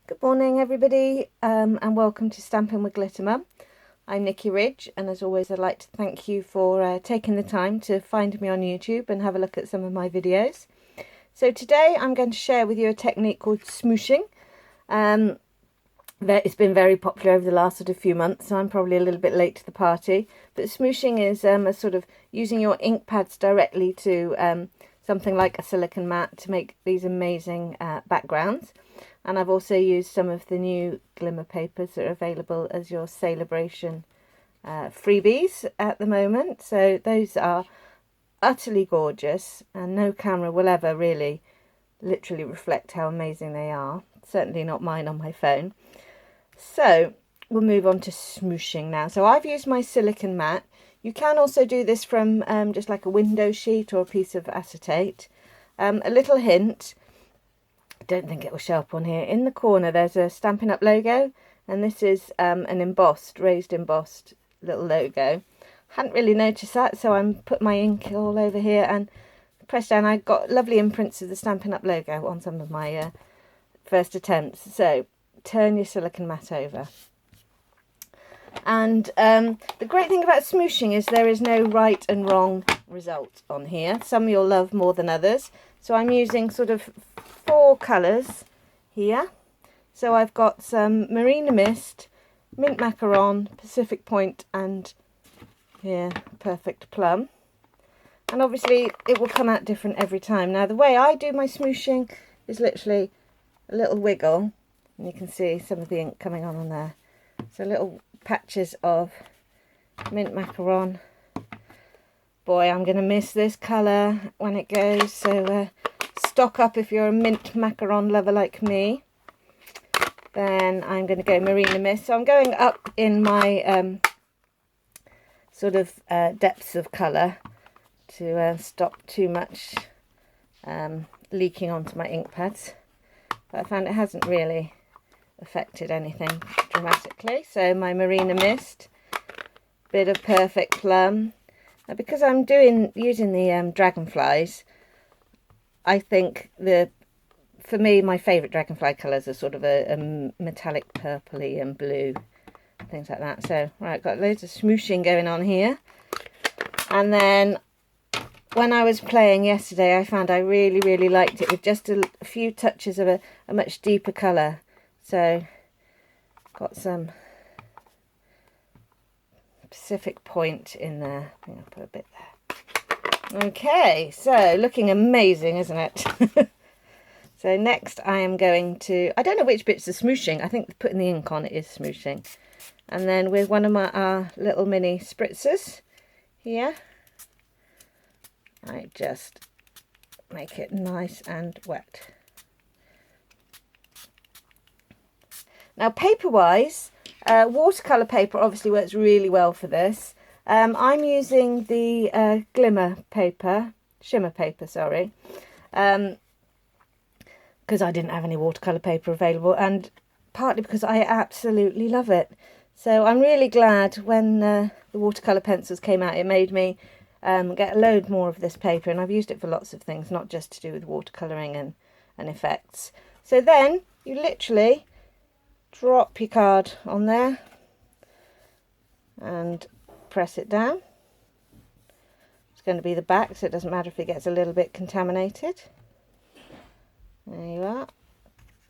Good morning everybody, and welcome to Stampin' with Glittermum. I'm Nikki Ridge, and as always I'd like to thank you for taking the time to find me on YouTube and have a look at some of my videos. So today I'm going to share with you a technique called smooshing. It's been very popular over the last few months, so I'm probably a little bit late to the party. But smooshing is a sort of using your ink pads directly to something like a silicone mat to make these amazing backgrounds. And I've also used some of the new glimmer papers that are available as your Celebration freebies at the moment. So those are utterly gorgeous, and no camera will ever really literally reflect how amazing they are. Certainly not mine on my phone. So we'll move on to smooshing now. So I've used my silicone mat. You can also do this from just like a window sheet or a piece of acetate. A little hint, I don't think it will show up on here. In the corner there's a Stampin' Up logo, and this is an raised embossed little logo. Hadn't really noticed that, so I'm put my ink all over here and press down. I got lovely imprints of the Stampin' Up logo on some of my first attempts. So turn your silicone mat over. And the great thing about smooshing is there is no right and wrong result on here. Some you'll love more than others. So I'm using sort of 4 colours here. So I've got some Marina Mist, Mint Macaron, Pacific Point, and here Perfect Plum. And obviously it will come out different every time. Now the way I do my smooshing is literally a little wiggle, and you can see some of the ink coming on there. So little patches of Mint Macaron. Boy, I'm going to miss this colour when it goes, so stock up if you're a Mint Macaron lover like me. Then I'm going to go Marina Mist. So I'm going up in my sort of depths of colour to stop too much leaking onto my ink pads. But I found it hasn't really affected anything dramatically. So my Marina Mist, bit of Perfect Plum. Now because I'm using the Dragonflies, I think for me my favourite Dragonfly colours are sort of a metallic purpley and blue, things like that. So right, got loads of smooshing going on here. And then when I was playing yesterday, I found I really liked it with just a few touches of a much deeper colour. So got some Pacific Point in there. I think I'll put a bit there. Okay, so looking amazing, isn't it? So next I am going to, I don't know which bit's the smooshing. I think putting the ink on it is smooshing. And then with one of my little mini spritzers here, I just make it nice and wet. Now paper-wise, watercolour paper obviously works really well for this. I'm using the shimmer paper, sorry, because I didn't have any watercolour paper available, and partly because I absolutely love it. So I'm really glad when the watercolour pencils came out. It made me get a load more of this paper, and I've used it for lots of things, not just to do with watercolouring and effects. So then you literally drop your card on there and press it down. It's going to be the back, so it doesn't matter if it gets a little bit contaminated. There you are.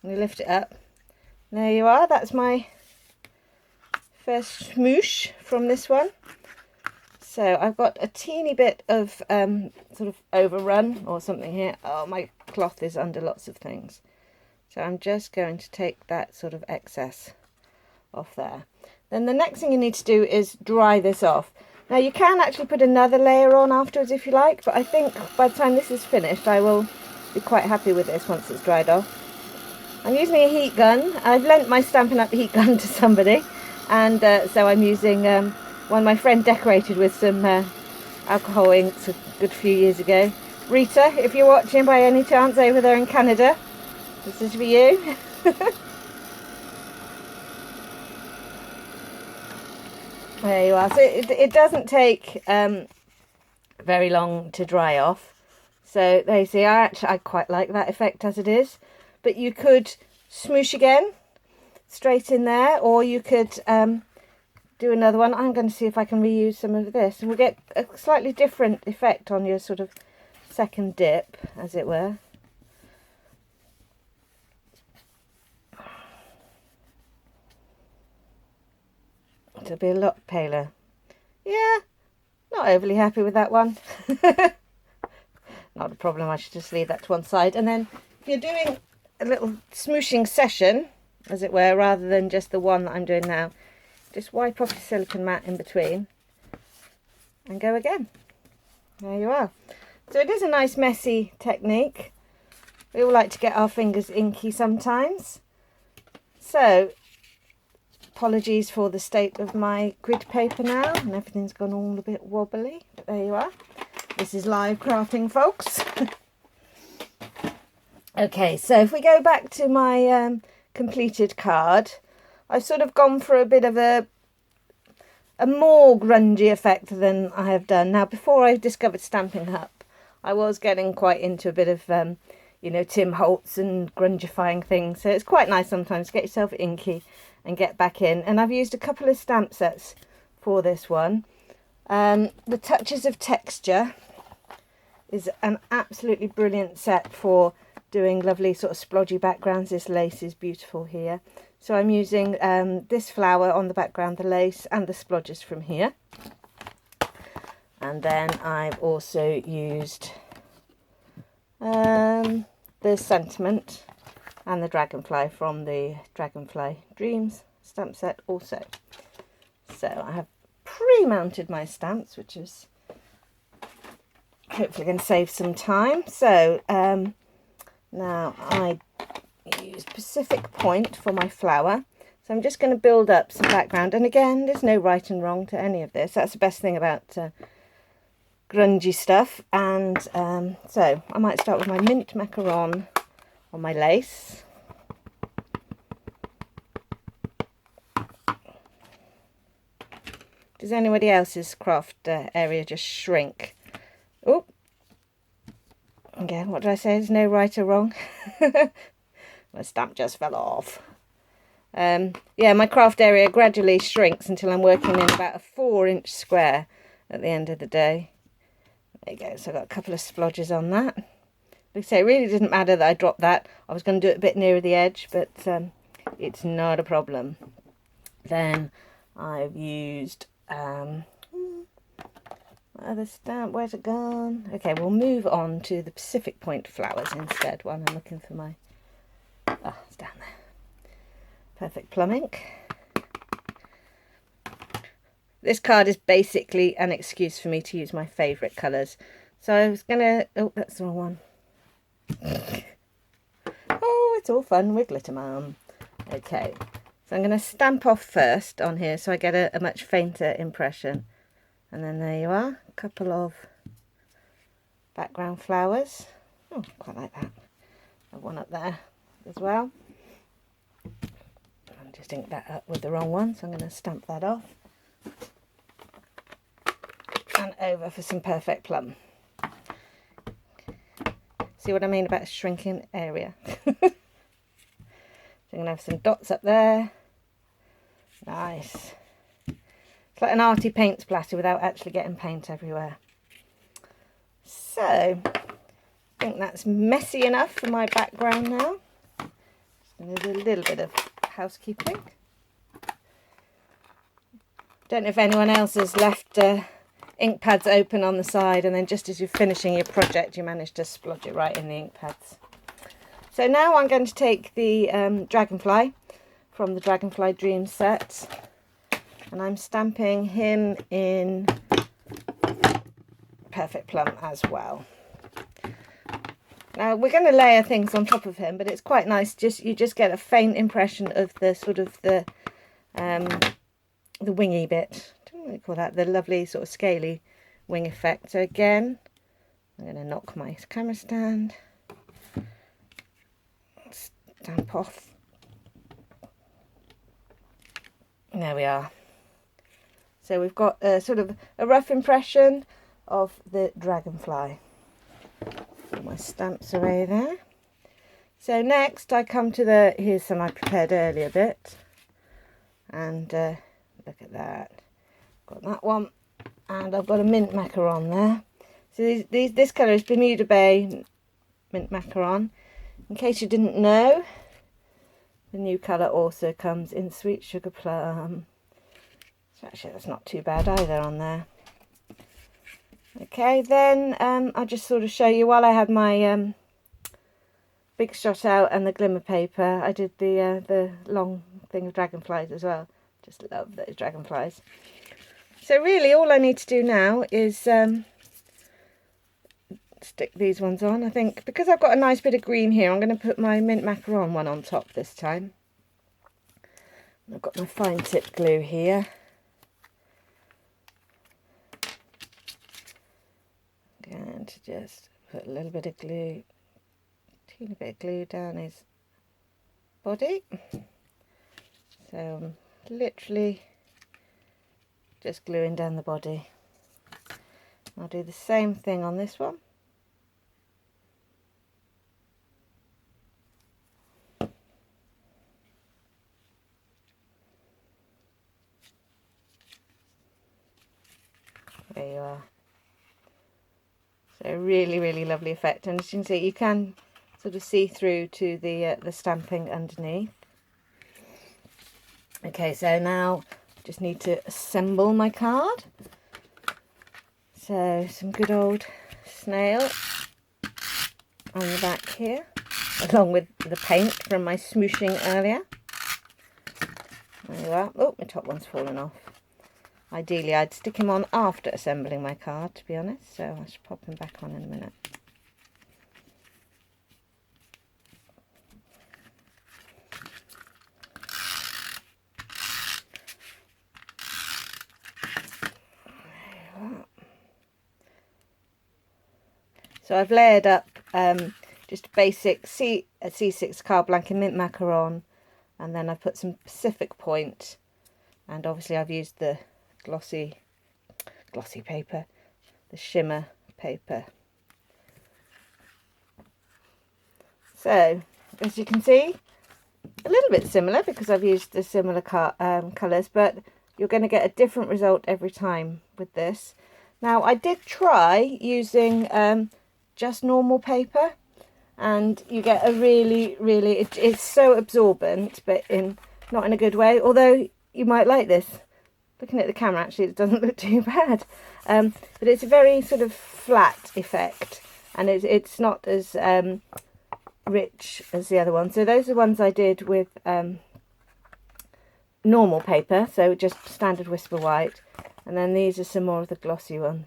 And you lift it up. There you are. That's my first smoosh from this one. So I've got a teeny bit of sort of overrun or something here. Oh, my cloth is under lots of things. So I'm just going to take that sort of excess off there. Then the next thing you need to do is dry this off. Now you can actually put another layer on afterwards if you like, but I think by the time this is finished I will be quite happy with this once it's dried off. I'm using a heat gun. I've lent my Stampin' Up heat gun to somebody, and so I'm using one my friend decorated with some alcohol inks a good few years ago. Rita, if you're watching by any chance over there in Canada, this is for you. There you are. So it doesn't take very long to dry off. So there you see, I quite like that effect as it is. But you could smoosh again straight in there, or you could do another one. I'm going to see if I can reuse some of this, and we'll get a slightly different effect on your sort of second dip, as it were. It'll be a lot paler. Yeah, not overly happy with that one. Not a problem, I should just leave that to one side. And then if you're doing a little smooshing session, as it were, rather than just the one that I'm doing now, just wipe off your silicone mat in between and go again. There you are. So it is a nice messy technique. We all like to get our fingers inky sometimes. So apologies for the state of my grid paper now, and everything's gone all a bit wobbly, but there you are. This is live crafting, folks. Okay, so if we go back to my completed card, I've sort of gone for a bit of a more grungy effect than I have done. Now, before I discovered Stampin' Up, I was getting quite into a bit of, you know, Tim Holtz and grungifying things. So it's quite nice sometimes to get yourself inky and get back in. And I've used a couple of stamp sets for this one. The Touches of Texture is an absolutely brilliant set for doing lovely sort of splodgy backgrounds. This lace is beautiful here. So I'm using this flower on the background, the lace and the splodges from here. And then I've also used the Sentiment and the Dragonfly from the Dragonfly Dreams stamp set also. So I have pre-mounted my stamps, which is hopefully going to save some time. So now I use Pacific Point for my flower. So I'm just going to build up some background. And again, there's no right and wrong to any of this. That's the best thing about grungy stuff. And so I might start with my mint macaron on my lace. Does anybody else's craft area just shrink? Oh, again, what did I say? There's no right or wrong. My stamp just fell off. Yeah, my craft area gradually shrinks until I'm working in about a 4-inch square at the end of the day. There you go. So I've got a couple of splodges on that. Like I say, it really didn't matter that I dropped that. I was going to do it a bit nearer the edge, but it's not a problem. Then I've used other stamp. Where's it gone? Okay, we'll move on to the Pacific Point flowers instead while I'm looking for my... Oh, it's down there. Perfect Plum ink. This card is basically an excuse for me to use my favourite colours. So I was going to... Oh, that's the wrong one. Oh, it's all fun with Glittermum. Okay, so I'm going to stamp off first on here so I get a much fainter impression. And then there you are, a couple of background flowers. Oh, quite like that. I've one up there as well. I just inked that up with the wrong one, so I'm going to stamp that off. And over for some Perfect Plum. See what I mean about a shrinking area? So I'm going to have some dots up there. Nice. It's like an arty paint splatter without actually getting paint everywhere. So, I think that's messy enough for my background now. Just going to do a little bit of housekeeping. Don't know if anyone else has left ink pads open on the side, and then just as you're finishing your project you manage to splodge it right in the ink pads. So now I'm going to take the Dragonfly from the Dragonfly Dreams set, and I'm stamping him in Perfect Plum as well. Now we're going to layer things on top of him, but it's quite nice, you just get a faint impression of the sort of the wingy bit. What do you call that? The lovely sort of scaly wing effect. So again, I'm going to knock my camera stand, stamp off. There we are. So we've got a sort of a rough impression of the Dragonfly. Put my stamps away there. So next I come to the, here's some I prepared earlier bit, and look at that, got that one, and I've got a mint macaron there. So this colour is Bermuda Bay mint macaron. In case you didn't know, the new colour also comes in Sweet Sugar Plum. So actually that's not too bad either on there. Okay, then I'll just sort of show you, while I had my big shot out and the glimmer paper, I did the long thing of dragonflies as well. Just love those dragonflies. So really all I need to do now is stick these ones on. I think because I've got a nice bit of green here, I'm going to put my mint macaron one on top this time. I've got my fine tip glue here. Going to just put a little bit of glue, teeny bit of glue down his body. So I'm literally just gluing down the body. I'll do the same thing on this one. There you are. So really lovely effect, and as you can see, you can sort of see through to the stamping underneath. Okay, so now just need to assemble my card. So some good old snail on the back here, along with the paint from my smooshing earlier. There you are. Oh, my top one's fallen off. Ideally I'd stick him on after assembling my card, to be honest, so I should pop him back on in a minute. So I've layered up just a basic C6 card blank and mint macaron, and then I've put some Pacific Point, and obviously I've used the glossy paper, the shimmer paper. So as you can see, a little bit similar because I've used the similar colours, but you're going to get a different result every time with this. Now I did try using just normal paper, and you get a really it's so absorbent, but not in a good way, although you might like this. Looking at the camera, actually, it doesn't look too bad. But it's a very sort of flat effect, and it's not as rich as the other one. So those are the ones I did with normal paper, so just standard Whisper White. And then these are some more of the glossy ones.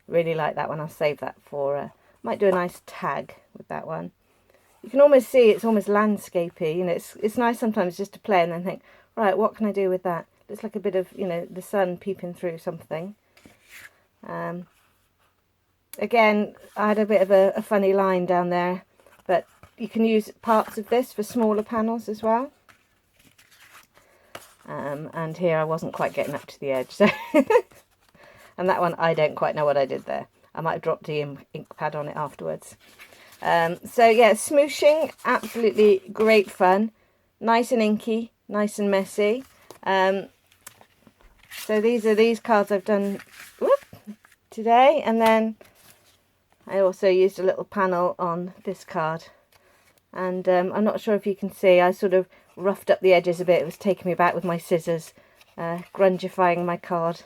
Really like that one. I'll save that for... might do a nice tag with that one. You can almost see it's almost landscapey. You know, it's nice sometimes just to play and then think, right, what can I do with that? Looks like a bit of, you know, the sun peeping through something. Again, I had a bit of a funny line down there, but you can use parts of this for smaller panels as well. And here I wasn't quite getting up to the edge, so and that one I don't quite know what I did there. I might have dropped the ink pad on it afterwards. So yeah, smooshing, absolutely great fun, nice and inky, nice and messy. So these are these cards I've done today, and then I also used a little panel on this card, and I'm not sure if you can see, I sort of roughed up the edges a bit. It was taking me back with my scissors, grungifying my card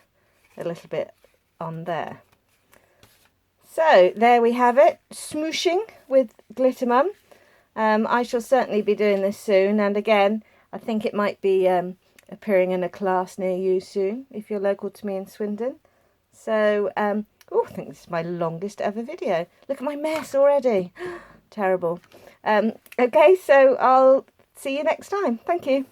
a little bit on there. So there we have it, smooshing with Glittermum. I shall certainly be doing this soon, and again I think it might be appearing in a class near you soon if you're local to me in Swindon. So I think this is my longest ever video. Look at my mess already. Terrible. Okay, so I'll see you next time. Thank you.